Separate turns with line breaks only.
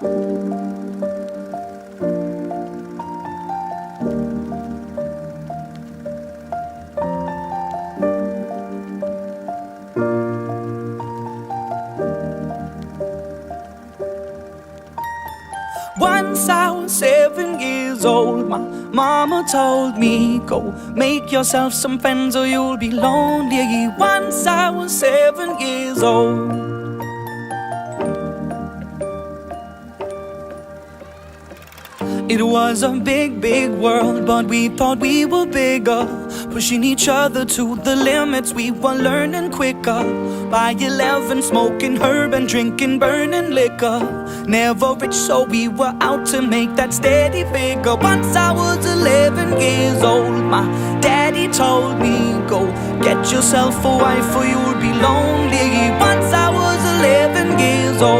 Once I was 7 years old, my mama told me, go make yourself some friends or you'll be lonely. Once I was 7 years old. It was a big, big world, but we thought we were bigger, pushing each other to the limits. We were learning quicker. By 11, smoking herb and drinking burning liquor. Never rich, so we were out to make that steady figure. Once I was 11 years old, my daddy told me, go get yourself a wife or you'll be lonely.